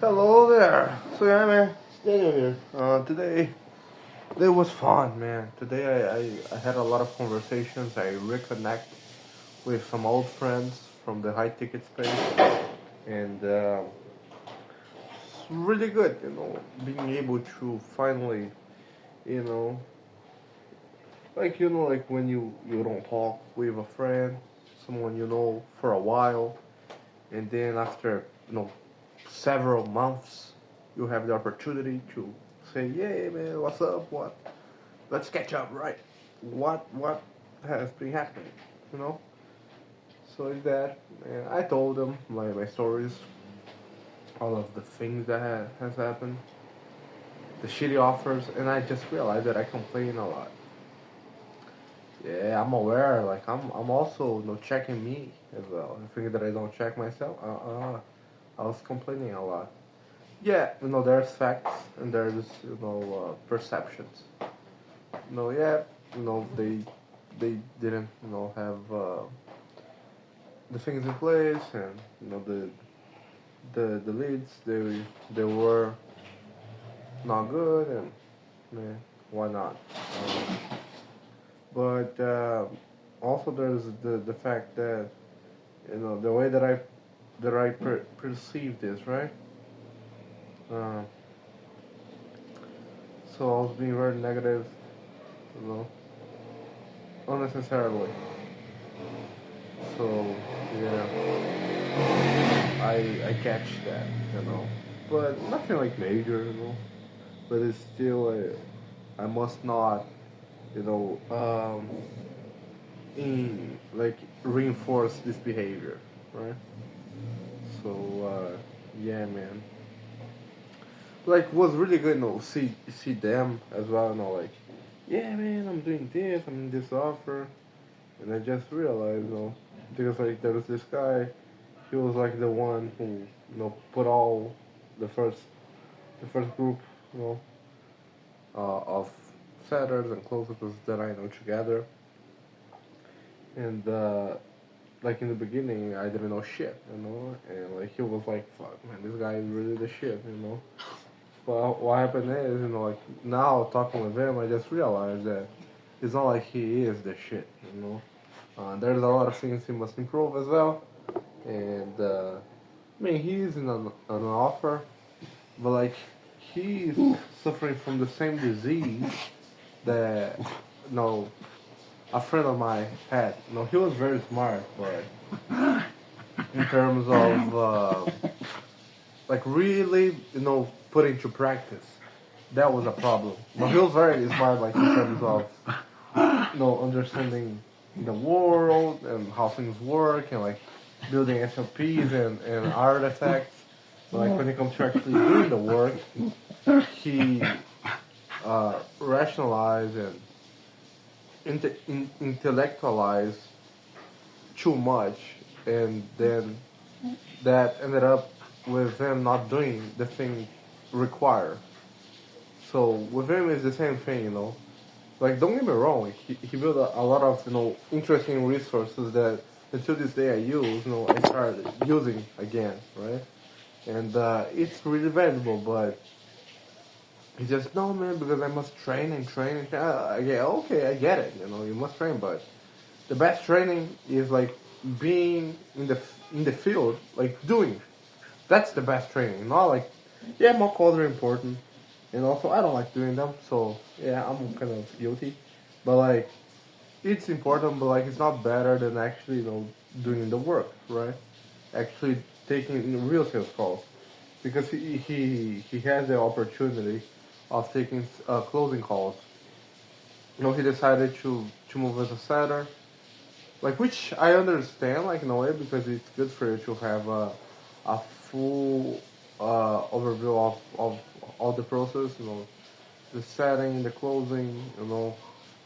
Hello there. So yeah, man, Daniel here. Today was fun, man. Today I had a lot of conversations. I reconnect with some old friends from the high ticket space, and it's really good, being able to finally, you know, like when you don't talk with a friend, someone you know for a while, and then after several months, you have the opportunity to say, "Yeah, man, what's up? What? Let's catch up, right? What has been happening?" You know. So it's that, and I told them my stories, all of the things that has happened, the shitty offers, and I just realized that I complain a lot. Yeah, I'm aware. Like I'm also checking me as well. The thing that I don't check myself. I was complaining a lot. Yeah, there's facts and there's perceptions. Yeah, they didn't have the things in place, and the leads they were not good, and man, why not? But also there's the fact that the way that I perceive this, right? Uh, so I was being very negative, you know, unnecessarily. So yeah, I catch that, but nothing like major, But it's still I must not, you know, um, in like reinforce this behavior, right? So yeah, man. Like was really good, see them as well, like, yeah, man, I'm doing this, I'm in this offer, and I just realized, because like there was this guy, he was like the one who, put all the first the first group, you know, of setters and closers that I know together, and like in the beginning, I didn't know shit, and like he was like, "Fuck, man, this guy is really the shit." But what happened is, like now talking with him, I just realized that it's not like he is the shit, there's a lot of things he must improve as well, and I mean he's in an offer, but like he's suffering from the same disease that a friend of mine had. He was very smart, but in terms of like really, put into practice, that was a problem. But he was very smart, like in terms of understanding the world and how things work and like building SOPs and artifacts. But like when it comes to actually doing the work, he rationalized and intellectualized too much, and then that ended up with him not doing the thing required. So with him it's the same thing, Like don't get me wrong, he built a lot of interesting resources that until this day I use. I started using again, right? And it's really valuable, but he just no man because I must train and train and train. Yeah, okay, I get it. You must train, but the best training is like being in the field, like doing. That's the best training. Not like, yeah, mock calls are important, and also I don't like doing them, so yeah, I'm kind of guilty. But like, it's important, but like, it's not better than actually doing the work, right? Actually taking real sales calls, because he has the opportunity of taking closing calls. He decided to move as a setter, like which I understand, like in a way, because it's good for you to have a full overview of all the process, the setting, the closing,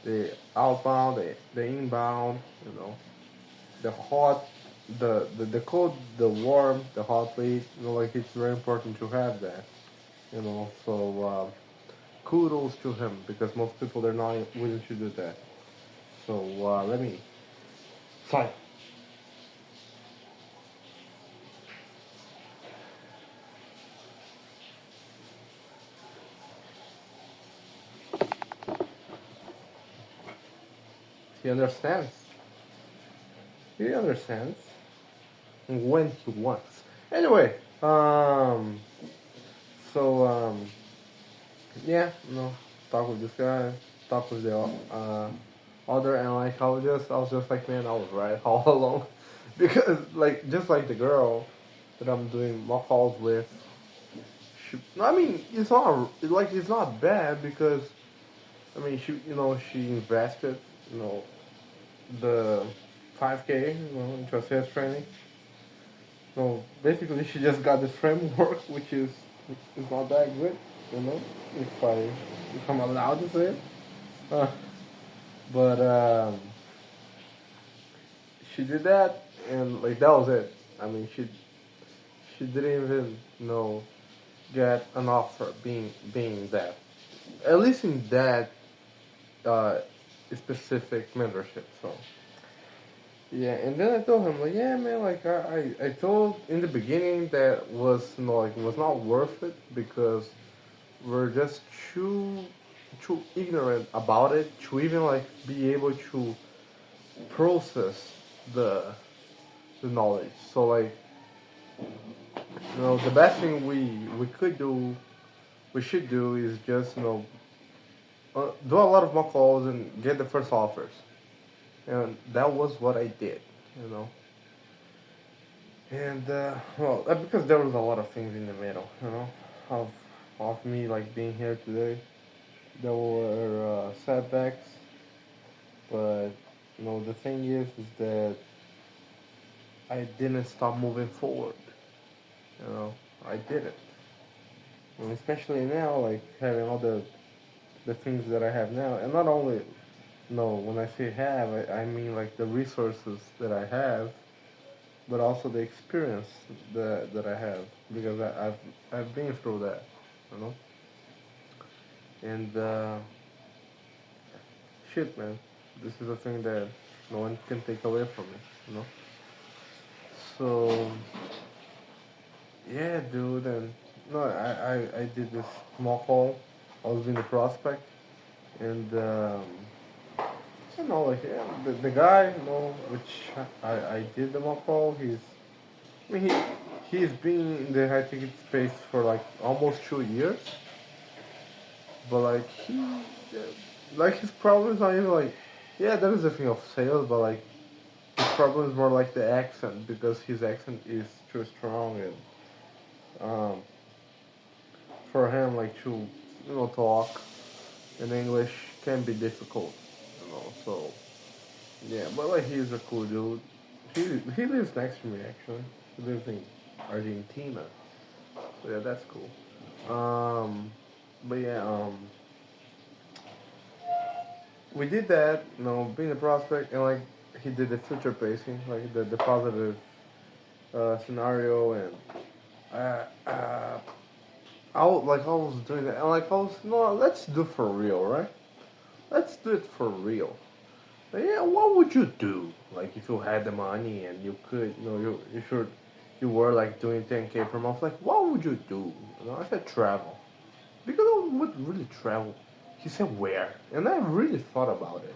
the outbound, the inbound, the hot, the cold, the warm, the hot lead, like it's very important to have that, so kudos to him because most people they're not willing to do that. So let me fine. he understands. He understands when he wants. Anyway, so yeah, talk with this guy, talk with the other, and like I was just like, man, I was right all along, because like just like the girl that I'm doing mock calls with, I mean, it's not bad because I mean she invested you know the 5K into a sales training. So basically, she just got this framework, which is not that good, if I'm allowed to say it. Uh, but she did that, and like that was it. I mean, she didn't even get an offer being that, at least in that uh, specific mentorship. So yeah, and then I told him like, yeah, man, like I told in the beginning that was was not worth it because we're just too ignorant about it to even like be able to process the the knowledge. So like the best thing we should do is just do a lot of mock calls and get the first offers, and that was what I did, you know. And because there was a lot of things in the middle, of me like being here today. There were setbacks, but the thing is that I didn't stop moving forward. You know, I didn't, and especially now, like having all the things that I have now, and not only when I say have, I mean like the resources that I have, but also the experience that I have because I've been through that, you know, and shit, man, this is a thing that no one can take away from me, you know. So yeah, dude, and no, I did this small call. I was in the prospect, and like yeah, the guy, which I did the mock call. I mean, he's been in the high ticket space for like almost 2 years, but like his problem is not even like, yeah, that is a thing of sales, but like his problem is more like the accent because his accent is too strong and um, for him like to talk in English can be difficult, So yeah, but like he's a cool dude. He lives next to me actually. He lives in Argentina. So yeah, that's cool. But yeah, we did that. Being a prospect and like he did the future pacing, like the positive scenario, and uh, uh, I was doing that, and like I was no, let's do for real, right? Let's do it for real. Yeah, what would you do? Like if you had the money and you could, you were like doing 10K per month. Like what would you do? I said travel because I would really travel. He said where, and I really thought about it.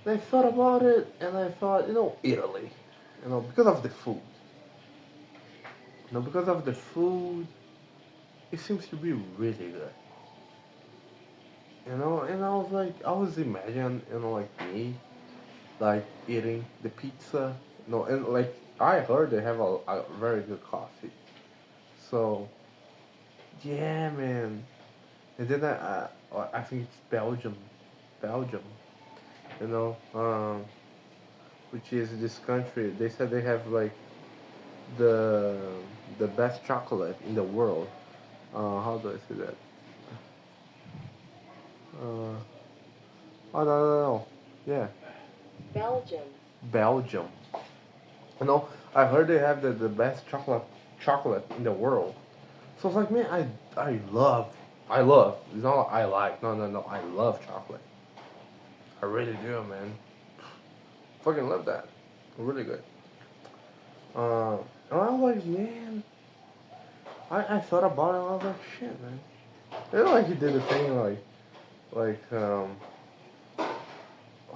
And I thought about it, and I thought, Italy, because of the food. Because of the food, it seems to be really good. And I was imagining, like me, like eating the pizza. And like I heard they have a very good coffee. So yeah, man. And then I think it's Belgium. You know, which is this country. They said they have like the the best chocolate in the world. How do I say that? Uh, oh no. Yeah, Belgium. I heard they have the best chocolate in the world. So it's like, man, I love. It's not like I like. No. I love chocolate. I really do, man. Fucking love that. Really good. Uh, and I was like, man, I thought about it. And I was like, shit, man. Like he did the thing, like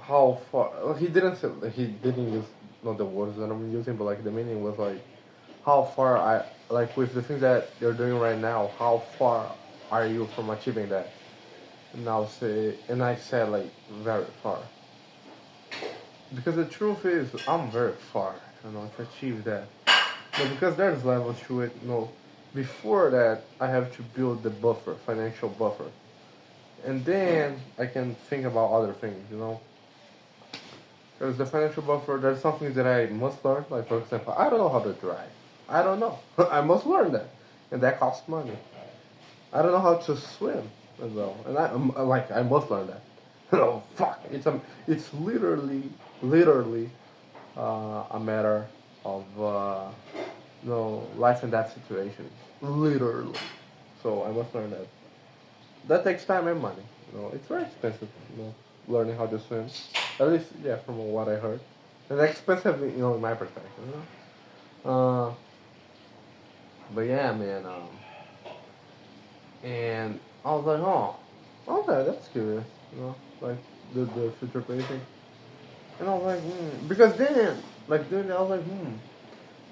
how far. Well, he didn't say, he didn't use not the words that I'm using, but like the meaning was like how far I like with the things that you're doing right now. How far are you from achieving that? And I said like very far because the truth is I'm very far, to achieve that. But because there's levels to it, before that I have to build the buffer, financial buffer, and then I can think about other things. Because the financial buffer, there's something that I must learn. Like for example, I don't know how to drive. I don't know. I must learn that, and that costs money. I don't know how to swim as well, and I must learn that. Fuck. It's literally a matter of life and death situation, literally. So I must learn that. That takes time and money. It's very expensive. Learning how to swim. At least, yeah, from what I heard. And expensive, in my perspective. Uh, but yeah, man. And I was like, oh, okay, that's curious. Like the future pacing. And I was like, because then, like doing that, I was like,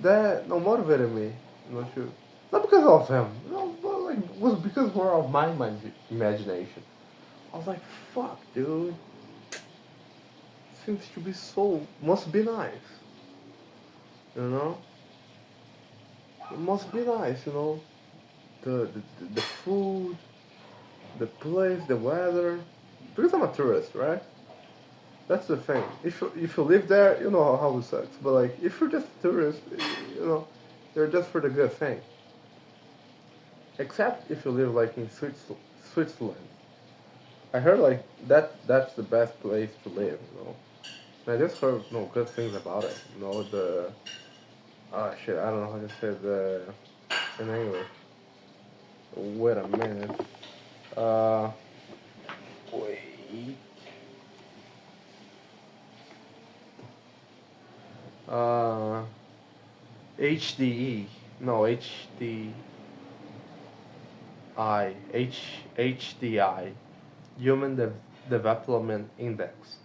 that no motivated me. Shoot. Not because of him. But like was because more of my imagination. I was like, fuck, dude. Seems to be so. Must be nice. You know? It must be nice. The food, the place, the weather. Because I'm a tourist, right? That's the thing. If you live there, you know how it sucks. But like, if you're just a tourist, you're just for the good thing. Except if you live like in Switzerland. I heard like that's the best place to live. And I just heard good things about it. The shit, I don't know how to say the in English. Wait a minute. Uh wait. Uh HDE. No, HDI. Human Development Index.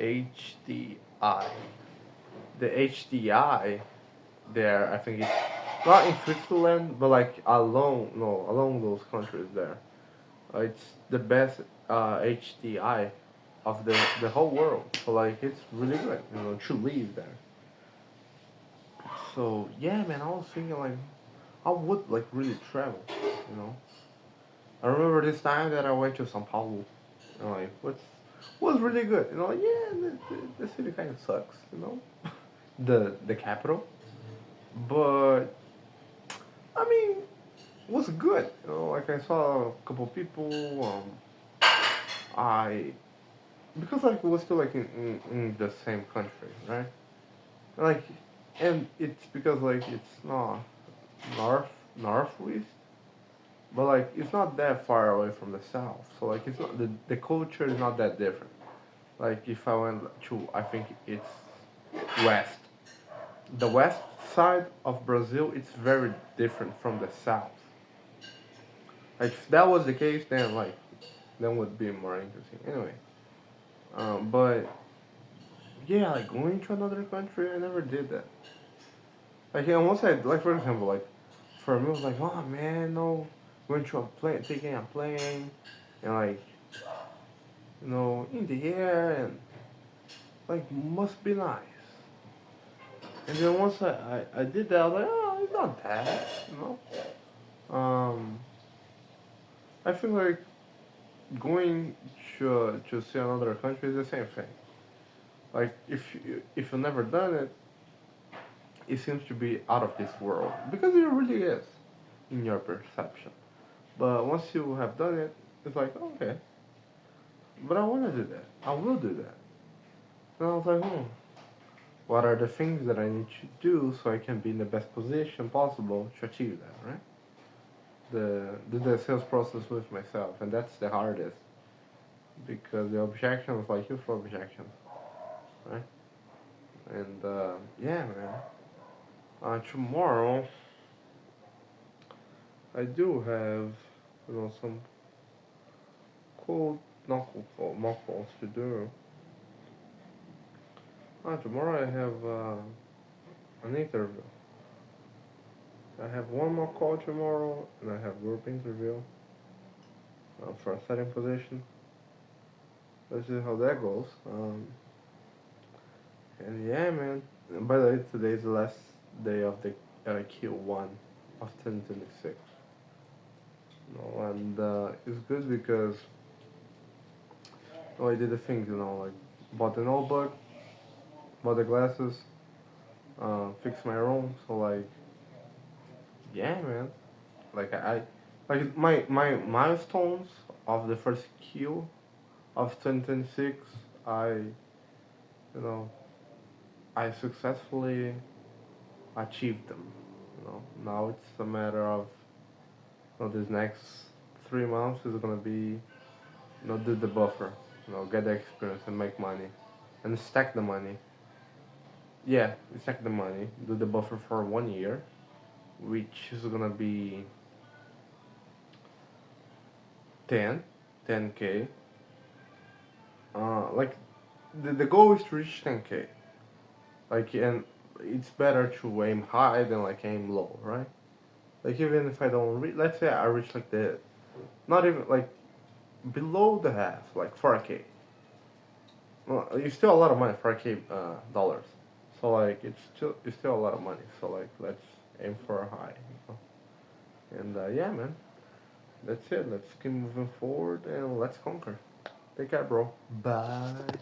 HDI. The HDI there, I think it's not in Switzerland, but like along those countries there. It's the best HDI of the whole world. So like it's really good, to live there. So yeah, man, I was thinking like I would like really travel. You know, I remember this time that I went to São Paulo. Like what's was really good. Yeah, the city kind of sucks. The capital, but I mean, was good. Like I saw a couple people. I because like we was still like in the same country, right? Like, and it's because like it's not northwest, but like it's not that far away from the south. So like it's not the culture is not that different. Like if I went to, I think it's west. The west side of Brazil, it's very different from the south. Like if that was the case, then like then would be more interesting. Anyway, but yeah, like going to another country, I never did that. Like once like for example, like for me, it was like, oh man, no, going to a plane, taking a plane, and like in the air, and like must be nice. And then once I did that, I was like, oh, it's not bad. I feel like going to see another country is the same thing. Like if you've never done it, it seems to be out of this world because it really is in your perception. But once you have done it, it's like okay. But I want to do that. I will do that. And I was like, what are the things that I need to do so I can be in the best position possible to achieve that, right? The sales process with myself, and that's the hardest because the objections, like you for objections, right? And yeah, man. Tomorrow I do have some cold, not cold, mock calls to do. Tomorrow I have an interview. I have one more call tomorrow, and I have group interview for a setting position. Let's see how that goes. And yeah, man. And by the way, today is the last day of the Q1 of 2026. And it's good because I did the things, like bought the notebook, bought the glasses, fixed my room. So like, yeah, man. Like like my milestones of the first Q of 2026, you know, I successfully achieved them. Now it's a matter of, this next 3 months is gonna be, do the buffer, get the experience and make money, and stack the money. Yeah, stack the money. Do the buffer for 1 year, which is gonna be 10, 10K. Like the goal is to reach 10K. Like, and it's better to aim high than like aim low, right? Like even if I don't let's say I reach like not even like below the half, like 4K. Well, it's still a lot of money, 4K dollars. So like it's still a lot of money. So like let's aim for a high, And yeah, man, that's it. Let's keep moving forward and let's conquer. Take care, bro. Bye.